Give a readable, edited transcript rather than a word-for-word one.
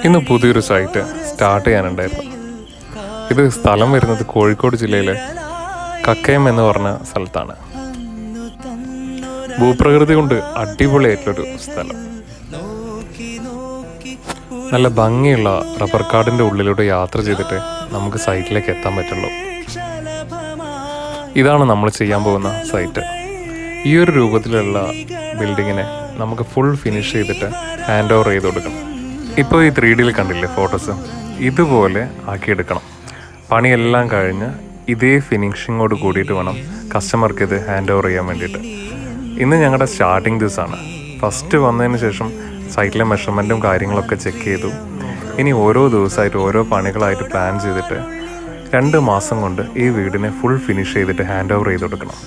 ഇന്ന് പുതിയൊരു site start ചെയ്യാനുണ്ടായിരുന്നു. ഇത് സ്ഥലം വരുന്നത് കോഴിക്കോട് ജില്ലയിലെ കക്കയം എന്ന് പറഞ്ഞ സ്ഥലത്താണ്. ഭൂപ്രകൃതി കൊണ്ട് അടിപൊളിയായിട്ടുള്ളൊരു സ്ഥലം. നല്ല ഭംഗിയുള്ള റബ്ബർ കാടിൻ്റെ ഉള്ളിലൂടെ യാത്ര ചെയ്തിട്ട് നമുക്ക് സൈറ്റിലേക്ക് എത്താൻ പറ്റുള്ളൂ. ഇതാണ് നമ്മൾ ചെയ്യാൻ പോകുന്ന സൈറ്റ്. ഈ ഒരു രൂപത്തിലുള്ള ബിൽഡിങ്ങിനെ നമുക്ക് ഫുൾ ഫിനിഷ് ചെയ്തിട്ട് ഹാൻഡ് ഓവർ ചെയ്ത് കൊടുക്കണം. ഇപ്പോൾ ഈ 3Dയിൽ കണ്ടില്ലേ ഫോട്ടോസ്, ഇതുപോലെ ആക്കിയെടുക്കണം. പണിയെല്ലാം കഴിഞ്ഞ് ഇതേ ഫിനിഷിങ്ങോട് കൂടിയിട്ട് വേണം കസ്റ്റമർക്ക് ഇത് ഹാൻഡ് ഓവർ ചെയ്യാൻ വേണ്ടിയിട്ട്. ഇന്ന് ഞങ്ങളുടെ സ്റ്റാർട്ടിങ് ദിവസമാണ്. ഫസ്റ്റ് വന്നതിന് ശേഷം സൈറ്റിലെ മെഷർമെൻറ്റും കാര്യങ്ങളൊക്കെ ചെക്ക് ചെയ്തു. ഇനി ഓരോ ദിവസമായിട്ട് ഓരോ പണികളായിട്ട് പ്ലാൻ ചെയ്തിട്ട് 2 മാസം കൊണ്ട് ഈ വീടിനെ ഫുൾ ഫിനിഷ് ചെയ്തിട്ട് ഹാൻഡ് ഓവർ ചെയ്ത് കൊടുക്കണം.